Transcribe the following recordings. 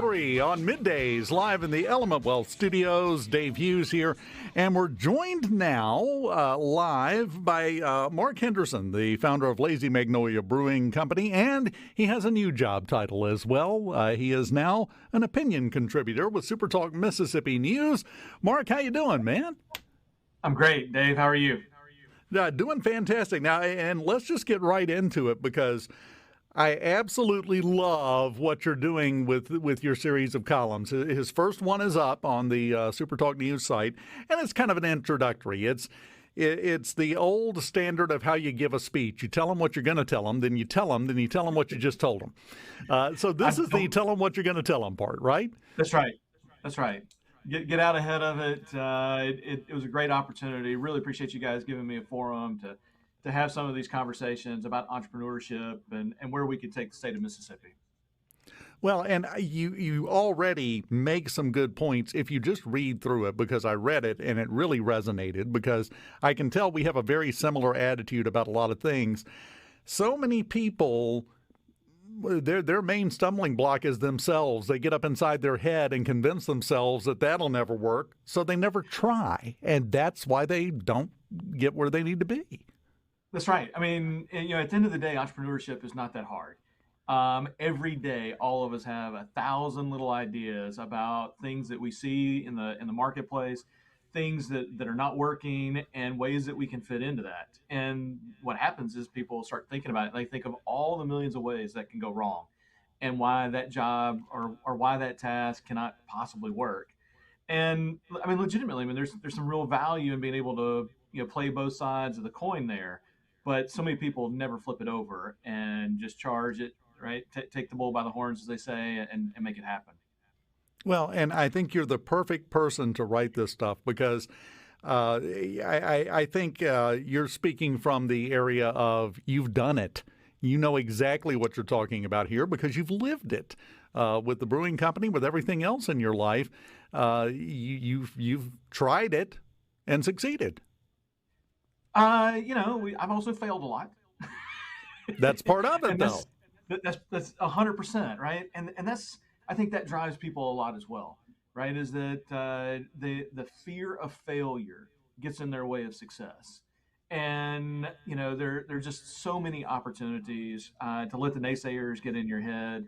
On middays, live in the Element Wealth studios. Dave Hughes here, and we're joined now live by Mark Henderson, the founder of Lazy Magnolia Brewing Company, and he has a new job title as well. He is now an opinion contributor with SuperTalk Mississippi News. Mark, how you doing, man? I'm great, Dave. How are you? Doing fantastic. Now, and let's just get right into it because I absolutely love what you're doing with your series of columns. His first one is up on the SuperTalk News site, and it's kind of an introductory. It's the old standard of how you give a speech. You tell them what you're going to tell them, then you tell them what you just told them. So this is the tell them what you're going to tell them part, right? That's right. That's right. Get out ahead of it. It was a great opportunity. Really appreciate you guys giving me a forum to have some of these conversations about entrepreneurship and where we could take the state of Mississippi. Well, and you already make some good points if you just read through it, because I read it and it really resonated, because I can tell we have a very similar attitude about a lot of things. So many people, their main stumbling block is themselves. They get up inside their head and convince themselves that that'll never work, so they never try, and that's why they don't get where they need to be. That's right. I mean, at the end of the day, entrepreneurship is not that hard. Every day, all of us have 1,000 little ideas about things that we see in the marketplace, things that are not working, and ways that we can fit into that. And what happens is people start thinking about it. They think of all the millions of ways that can go wrong, and why that job or why that task cannot possibly work. And I mean, legitimately, I mean, there's some real value in being able to play both sides of the coin there. But so many people never flip it over and just charge it, right? Take the bull by the horns, as they say, and make it happen. Well, and I think you're the perfect person to write this stuff, because I think you're speaking from the area of you've done it. You know exactly what you're talking about here because you've lived it with the brewing company, with everything else in your life. You've tried it and succeeded. I've also failed a lot. That's part of it, though. That's 100%, right? And that's, I think that drives people a lot as well, right? Is that the fear of failure gets in their way of success, and there are just so many opportunities to let the naysayers get in your head.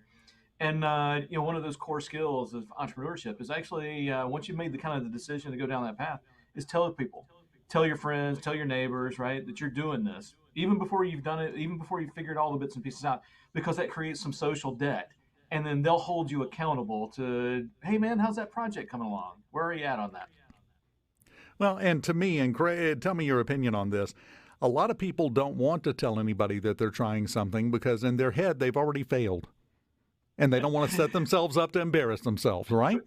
And one of those core skills of entrepreneurship is actually once you've made the kind of the decision to go down that path, is tell people. Tell your friends, tell your neighbors, right, that you're doing this, even before you've done it, even before you've figured all the bits and pieces out, because that creates some social debt. And then they'll hold you accountable to, hey, man, how's that project coming along? Where are you at on that? Well, and to me, and Craig, tell me your opinion on this. A lot of people don't want to tell anybody that they're trying something because in their head they've already failed. And they don't want to set themselves up to embarrass themselves, right?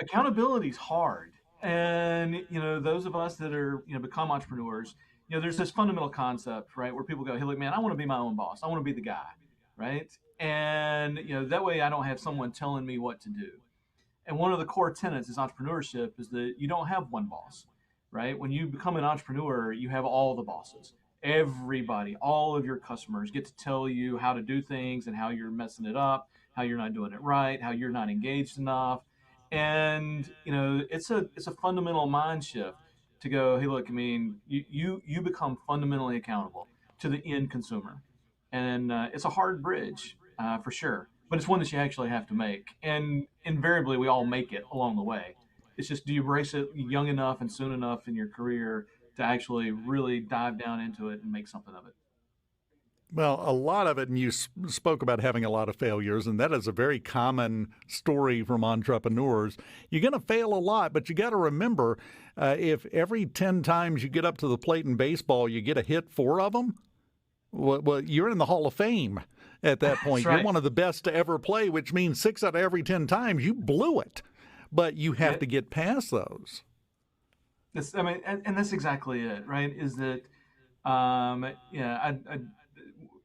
Accountability is hard. And, those of us that are, become entrepreneurs, there's this fundamental concept, right, where people go, hey, look, man, I want to be my own boss. I want to be the guy, right? And, that way I don't have someone telling me what to do. And one of the core tenets is entrepreneurship is that you don't have one boss, right? When you become an entrepreneur, you have all the bosses. Everybody, all of your customers get to tell you how to do things and how you're messing it up, how you're not doing it right, how you're not engaged enough. And it's a fundamental mind shift to go, hey, look, I mean, you become fundamentally accountable to the end consumer, and it's a hard bridge for sure, but it's one that you actually have to make. And invariably, we all make it along the way. It's just, do you embrace it young enough and soon enough in your career to actually really dive down into it and make something of it? Well, a lot of it, and you spoke about having a lot of failures, and that is a very common story from entrepreneurs. You're going to fail a lot, but you got to remember, if every 10 times you get up to the plate in baseball, you get a hit 4 of them, well, you're in the Hall of Fame at that point. Right. You're one of the best to ever play, which means 6 out of every 10 times you blew it. But you have to get past those. And that's exactly it, right? Is that,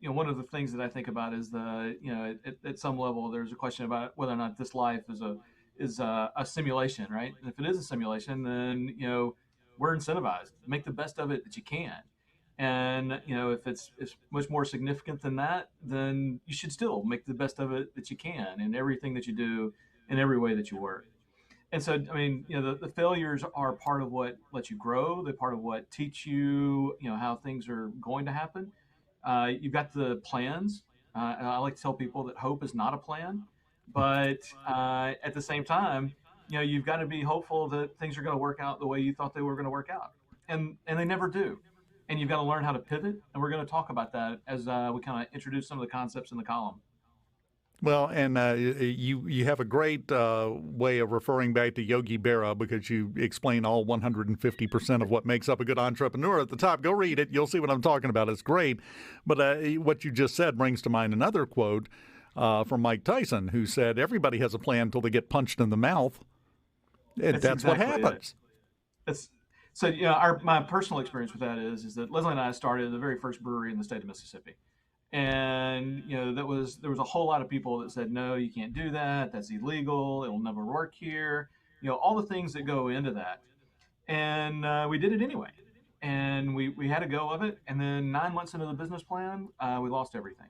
one of the things that I think about is at some level there's a question about whether or not this life is a simulation, right? And if it is a simulation, then we're incentivized to make the best of it that you can. And if it's much more significant than that, then you should still make the best of it that you can, and everything that you do in every way that you work. And so, I mean, the failures are part of what lets you grow. They're part of what teach you, how things are going to happen. You've got the plans. And I like to tell people that hope is not a plan, but at the same time, you've got to be hopeful that things are going to work out the way you thought they were going to work out, and they never do. And you've got to learn how to pivot. And we're going to talk about that as we kind of introduce some of the concepts in the column. Well, and you have a great way of referring back to Yogi Berra because you explain all 150% of what makes up a good entrepreneur at the top. Go read it. You'll see what I'm talking about. It's great. But what you just said brings to mind another quote from Mike Tyson, who said, everybody has a plan until they get punched in the mouth. And that's Exactly what happens. That's so. My personal experience with that is that Leslie and I started the very first brewery in the state of Mississippi. And there was a whole lot of people that said, no, you can't do that, that's illegal, it'll never work here, all the things that go into that. And we did it anyway, and we had a go of it. And then 9 months into the business plan, we lost everything.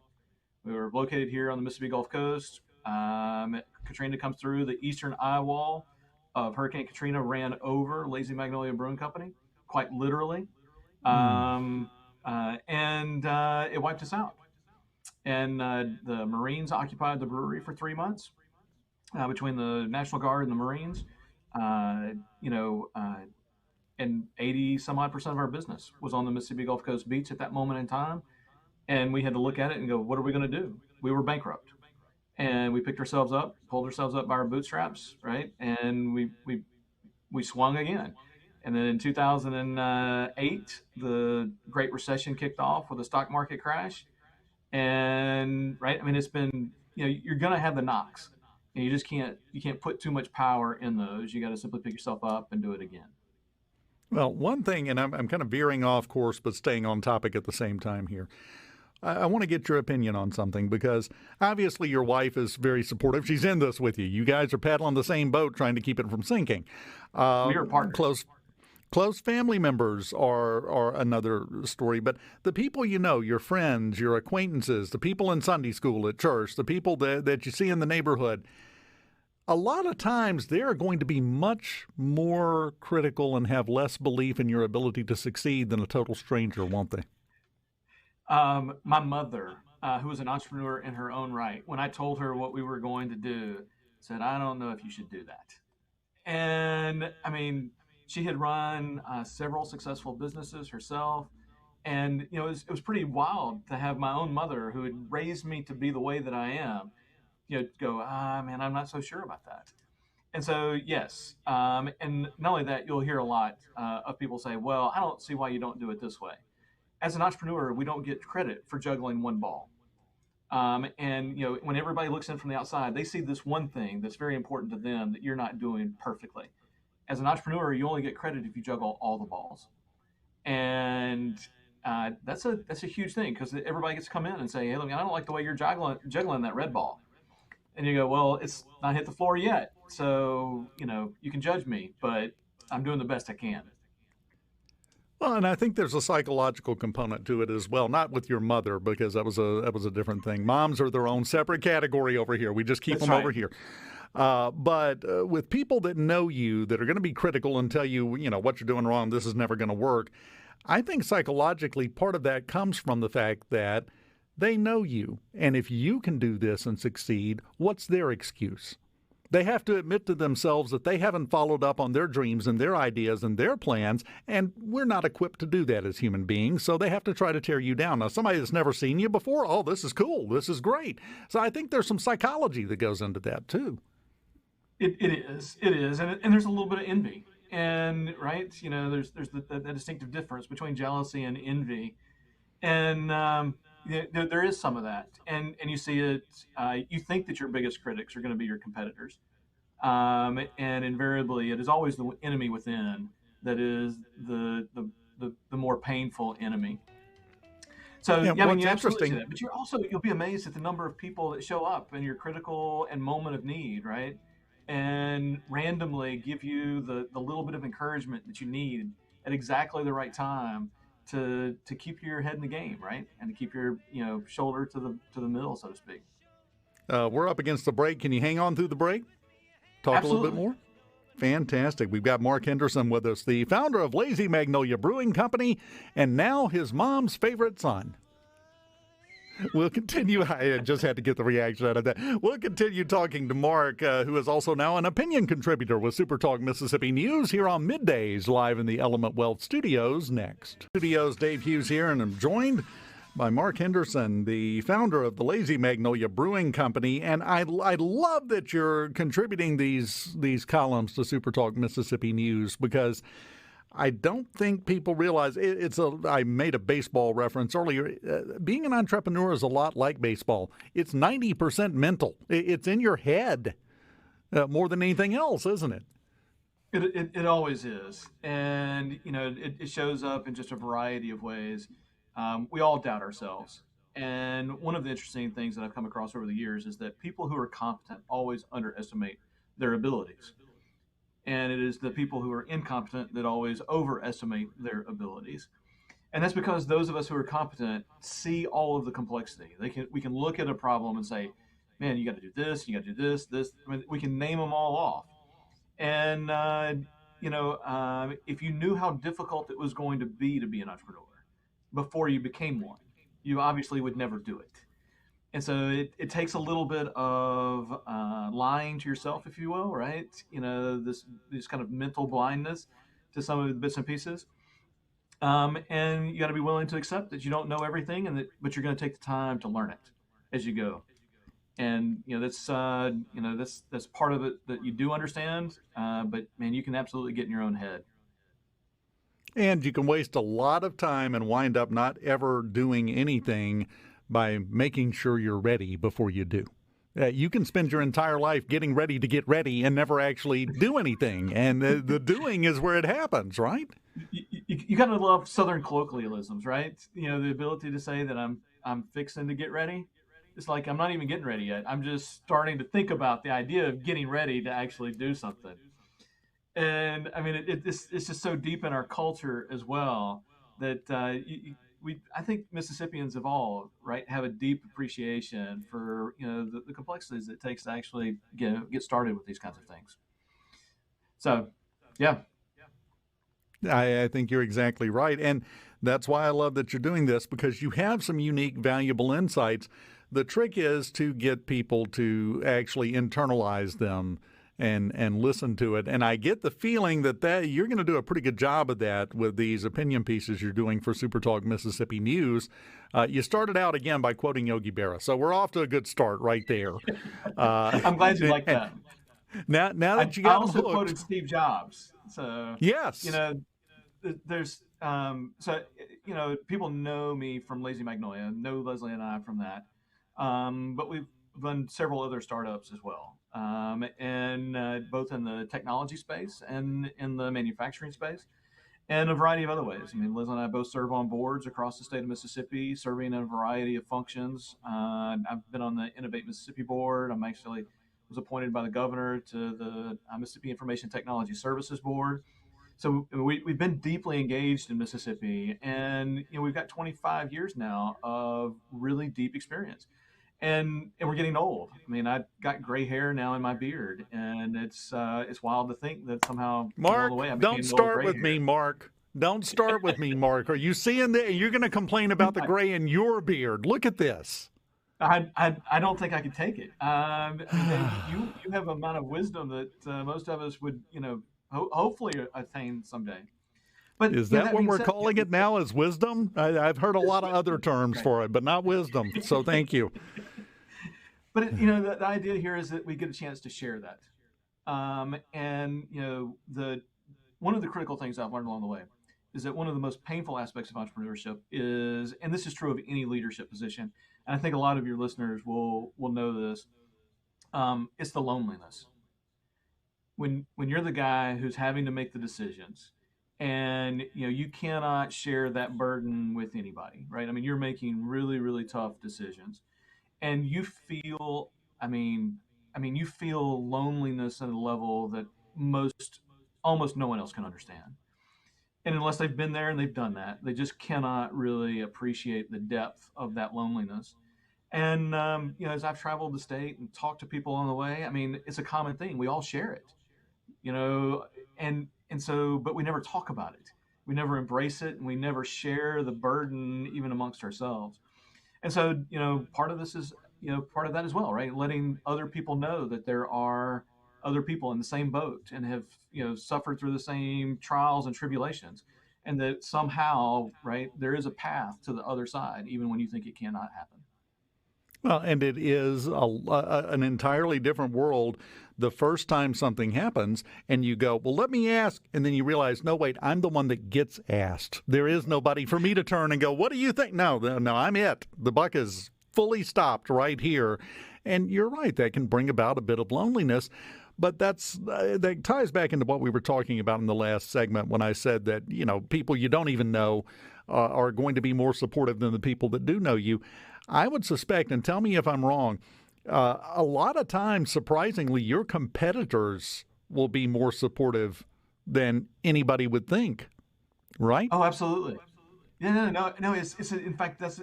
We were located here on the Mississippi Gulf Coast. Katrina comes through, the eastern eye wall of Hurricane Katrina ran over Lazy Magnolia Brewing Company, quite literally. And it wiped us out. And the Marines occupied the brewery for 3 months, between the National Guard and the Marines. And 80 some odd percent of our business was on the Mississippi Gulf Coast beach at that moment in time. And we had to look at it and go, what are we going to do? We were bankrupt. And we picked ourselves up, pulled ourselves up by our bootstraps, right? And we swung again. And then in 2008, the Great Recession kicked off with a stock market crash. And right, I mean, it's been, you're going to have the knocks, and you just can't put too much power in those. You got to simply pick yourself up and do it again. Well, one thing, and I'm kind of veering off course, but staying on topic at the same time here. I want to get your opinion on something because obviously your wife is very supportive. She's in this with you. You guys are paddling the same boat trying to keep it from sinking. We are partners. Close family members are another story, but the people your friends, your acquaintances, the people in Sunday school, at church, the people that you see in the neighborhood, a lot of times they're going to be much more critical and have less belief in your ability to succeed than a total stranger, won't they? My mother, who was an entrepreneur in her own right, when I told her what we were going to do, said, I don't know if you should do that. And I mean, she had run several successful businesses herself. And, it was pretty wild to have my own mother, who had raised me to be the way that I am, go, man, I'm not so sure about that. And so, yes. And not only that, you'll hear a lot of people say, well, I don't see why you don't do it this way. As an entrepreneur, we don't get credit for juggling one ball. And, when everybody looks in from the outside, they see this one thing that's very important to them that you're not doing perfectly. As an entrepreneur, you only get credit if you juggle all the balls. And that's a huge thing, because everybody gets to come in and say, hey, look, I don't like the way you're juggling that red ball. And you go, well, it's not hit the floor yet. So, you can judge me, but I'm doing the best I can. Well, and I think there's a psychological component to it as well, not with your mother, because that was a different thing. Moms are their own separate category over here. We just keep them over here. But with people that know you, that are going to be critical and tell you, what you're doing wrong, this is never going to work, I think psychologically part of that comes from the fact that they know you. And if you can do this and succeed, what's their excuse? They have to admit to themselves that they haven't followed up on their dreams and their ideas and their plans, and we're not equipped to do that as human beings, so they have to try to tear you down. Now, somebody that's never seen you before, oh, this is cool, this is great. So I think there's some psychology that goes into that, too. It is, and there's a little bit of envy, and right, there's the distinctive difference between jealousy and envy, and there is some of that, and you see it. You think that your biggest critics are going to be your competitors, and invariably, it is always the enemy within that is the more painful enemy. So yeah, I mean, you absolutely see that, but you'll be amazed at the number of people that show up in your critical and moment of need, right? And randomly give you the little bit of encouragement that you need at exactly the right time to keep your head in the game, right? And to keep your shoulder to the middle, so to speak. We're up against the break. Can you hang on through the break? talk a little bit Absolutely. more? Fantastic. We've got Mark Henderson with us, the founder of Lazy Magnolia Brewing Company, and now his mom's favorite son. We'll continue. I just had to get the reaction out of that. We'll continue talking to Mark, who is also now an opinion contributor with SuperTalk Mississippi News here on Middays, live in the Element Wealth Studios next. Studios, Dave Hughes here, and I'm joined by Mark Henderson, the founder of the Lazy Magnolia Brewing Company. And I love that you're contributing these columns to SuperTalk Mississippi News, because I don't think people realize I made a baseball reference earlier. Being an entrepreneur is a lot like baseball. It's 90% mental. It's in your head more than anything else, isn't it? It always is. And, it shows up in just a variety of ways. We all doubt ourselves. And one of the interesting things that I've come across over the years is that people who are competent always underestimate their abilities. And it is the people who are incompetent that always overestimate their abilities. And that's because those of us who are competent see all of the complexity. We can look at a problem and say, man, you got to do this, you got to do this. I mean, we can name them all off. And if you knew how difficult it was going to be an entrepreneur before you became one, you obviously would never do it. And so it takes a little bit of lying to yourself, if you will, right? This kind of mental blindness to some of the bits and pieces. And you got to be willing to accept that you don't know everything, but you're going to take the time to learn it as you go. And that's part of it that you do understand. But man, you can absolutely get in your own head. And you can waste a lot of time and wind up not ever doing anything by making sure you're ready before you do. You can spend your entire life getting ready to get ready and never actually do anything. And the doing is where it happens, right? You gotta love Southern colloquialisms, right? The ability to say that I'm fixing to get ready. It's like I'm not even getting ready yet. I'm just starting to think about the idea of getting ready to actually do something. And I mean, it's just so deep in our culture as well that I think Mississippians have all right have a deep appreciation for the complexities it takes to actually get started with these kinds of things. So, yeah. I think you're exactly right. And that's why I love that you're doing this, because you have some unique, valuable insights. The trick is to get people to actually internalize them and listen to it. And I get the feeling that you're going to do a pretty good job of that with these opinion pieces you're doing for SuperTalk Mississippi News. You started out again by quoting Yogi Berra, so we're off to a good start right there. I'm glad you like that. Now that you got I also hooked, quoted Steve Jobs. So yes, there's people know me from Lazy Magnolia, know Leslie and I from that. But we've run several other startups as well, and both in the technology space and in the manufacturing space, and a variety of other ways. I mean, Liz and I both serve on boards across the state of Mississippi, serving in a variety of functions. I've been on the Innovate Mississippi board. I'm actually was appointed by the governor to the Mississippi Information Technology Services Board. So we've been deeply engaged in Mississippi, and we've got 25 years now of really deep experience. And we're getting old. I mean, I got gray hair now in my beard, and it's wild to think that somehow along Mark, the way I don't became a little start gray with me, hair. Mark. Don't start with me, Mark. Are you seeing that? You're going to complain about the gray in your beard. Look at this. I don't think I could take it. I mean, Dave, you have an amount of wisdom that most of us would hopefully attain someday. But Is that that what being we're said, calling it now, is wisdom? I've heard a lot of other terms right. for it, but not wisdom. So thank you. But the idea here is that we get a chance to share that, and the one of the critical things I've learned along the way is that one of the most painful aspects of entrepreneurship is, and this is true of any leadership position, and I think a lot of your listeners will know this, it's the loneliness. When you're the guy who's having to make the decisions, and you cannot share that burden with anybody, right? I mean, you're making really, really tough decisions, and you feel, you feel loneliness at a level that almost no one else can understand. And unless they've been there and they've done that, they just cannot really appreciate the depth of that loneliness. And as I've traveled the state and talked to people on the way, I mean, it's a common thing. We all share it, you know, and so, but we never talk about it. We never embrace it, and we never share the burden even amongst ourselves. And so, part of this is, part of that as well, right? Letting other people know that there are other people in the same boat and have, suffered through the same trials and tribulations, and that somehow, right, there is a path to the other side, even when you think it cannot happen. Well, and it is an entirely different world the first time something happens and you go, well, let me ask. And then you realize, no, wait, I'm the one that gets asked. There is nobody for me to turn and go, what do you think? No, no, I'm it. The buck is fully stopped right here. And you're right, that can bring about a bit of loneliness. But that ties back into what we were talking about in the last segment when I said that, people you don't even know are going to be more supportive than the people that do know you. I would suspect, and tell me if I'm wrong, a lot of times, surprisingly, your competitors will be more supportive than anybody would think, right? Oh, absolutely. Yeah, no. It's in fact that's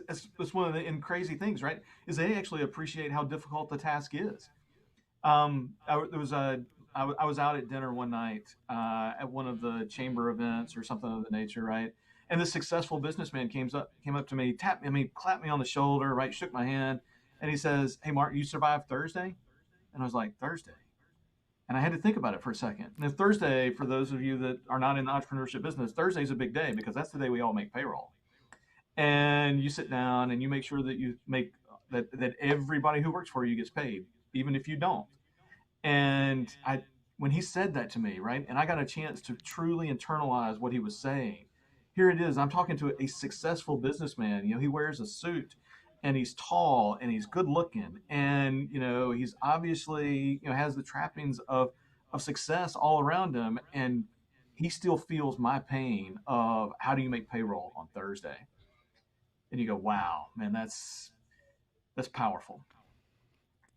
one of the crazy things, right? Is they actually appreciate how difficult the task is. There was I was out at dinner one night at one of the chamber events or something of the nature, right? And this successful businessman came up to me, clapped me on the shoulder, right, shook my hand, and he says, "Hey, Mark, you survived Thursday?" And I was like, "Thursday?" And I had to think about it for a second. And Thursday, for those of you that are not in the entrepreneurship business, Thursday's a big day because that's the day we all make payroll. And you sit down and you make sure that you make that everybody who works for you gets paid, even if you don't. And when he said that to me, right, and I got a chance to truly internalize what he was saying, here it is. I'm talking to a successful businessman. He wears a suit and he's tall and he's good looking. And, he's obviously, has the trappings of success all around him. And he still feels my pain of how do you make payroll on Thursday? And you go, wow, man, that's powerful.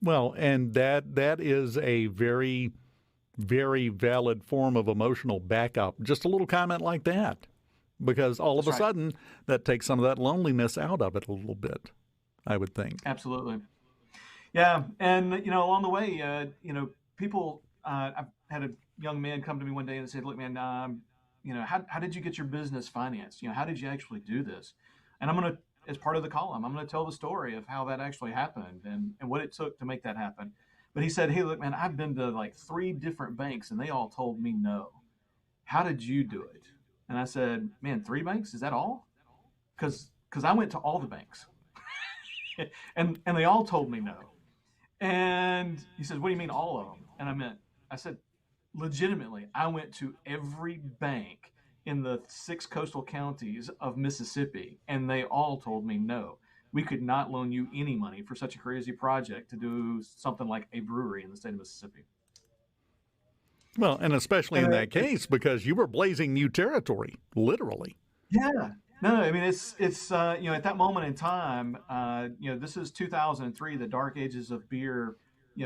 Well, and that is a very, very valid form of emotional backup. Just a little comment like that, because all of That's a right. sudden that takes some of that loneliness out of it a little bit, I would think. Absolutely. Yeah, and along the way, people. I've had a young man come to me one day and said, "Look, man, how did you get your business financed? How did you actually do this?" And as part of the column, I'm gonna tell the story of how that actually happened and what it took to make that happen. But he said, "Hey, look, man, I've been to like 3 different banks and they all told me no. How did you do it?" And I said, "Man, 3 banks? Is that all? Because I went to all the banks and they all told me no." And he says, "What do you mean all of them?" And I said, legitimately, I went to every bank in the 6 coastal counties of Mississippi, and they all told me no. We could not loan you any money for such a crazy project to do something like a brewery in the state of Mississippi. Well, and especially And in that case, because you were blazing new territory, literally. yeah, no, I mean it's at that moment in time, this is 2003, the dark ages of beer,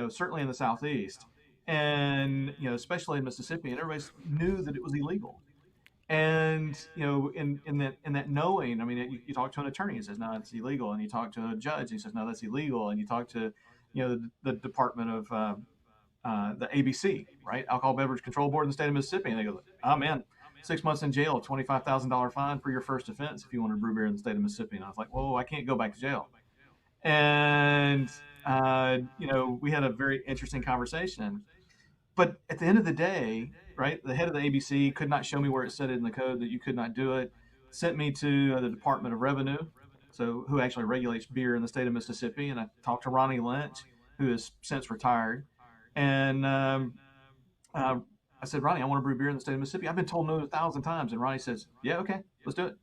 certainly in the Southeast, and especially in Mississippi, and everybody knew that it was illegal. And in that knowing, I mean, you talk to an attorney, he says no, it's illegal, and you talk to a judge, he says no, that's illegal, and you talk to the Department of the ABC, right, Alcohol Beverage Control Board in the state of Mississippi, and they go, oh man, 6 months in jail, $25,000 fine for your first offense if you want to brew beer in the state of Mississippi. And I was like, whoa, I can't go back to jail. And we had a very interesting conversation. But at the end of the day, right, the head of the ABC could not show me where it said it in the code that you could not do it. Sent me to the Department of Revenue, so who actually regulates beer in the state of Mississippi, and I talked to Ronnie Lynch, who has since retired, and uh, I said, Ronnie, I want to brew beer in the state of Mississippi. I've been told no 1,000 times, and Ronnie says, yeah, okay, let's do it.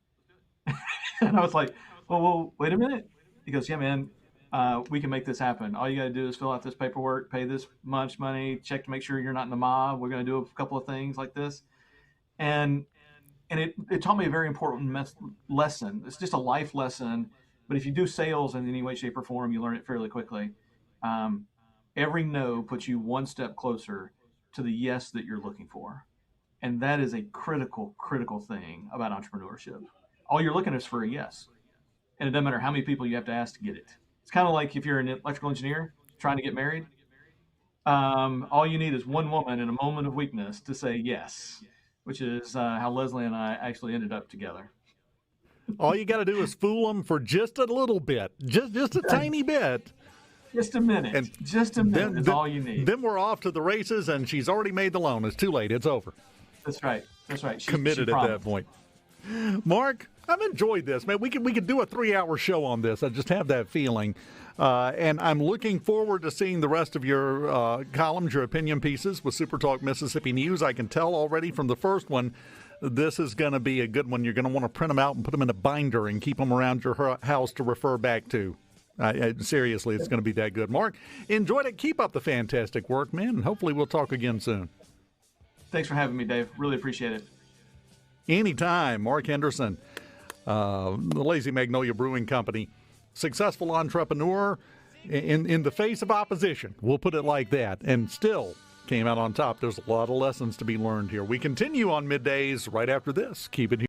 And I was like, well, wait a minute. He goes, yeah, man, we can make this happen. All you got to do is fill out this paperwork, pay this much money, check to make sure you're not in the mob. We're going to do a couple of things like this. And it taught me a very important lesson. It's just a life lesson. But if you do sales in any way, shape, or form, you learn it fairly quickly. Um, every no puts you one step closer to the yes that you're looking for. And that is a critical thing about entrepreneurship. All you're looking is for a yes. And it doesn't matter how many people you have to ask to get it. It's kind of like if you're an electrical engineer trying to get married. All you need is one woman in a moment of weakness to say yes, which is how Leslie and I actually ended up together. All you got to do is fool them for just a little bit, just a tiny bit. Just a minute. And just a minute is all you need. Then we're off to the races, and she's already made the loan. It's too late. It's over. That's right. That's right. Committed at that point. Mark, I've enjoyed this, man. We could do a 3-hour show on this. I just have that feeling. And I'm looking forward to seeing the rest of your columns, your opinion pieces with SuperTalk Mississippi News. I can tell already from the first one, this is going to be a good one. You're going to want to print them out and put them in a binder and keep them around your house to refer back to. Seriously, it's going to be that good. Mark, enjoyed it. Keep up the fantastic work, man, and hopefully we'll talk again soon. Thanks for having me, Dave. Really appreciate it. Anytime. Mark Henderson, the Lazy Magnolia Brewing Company, successful entrepreneur in the face of opposition. We'll put it like that. And still came out on top. There's a lot of lessons to be learned here. We continue on middays right after this. Keep it here.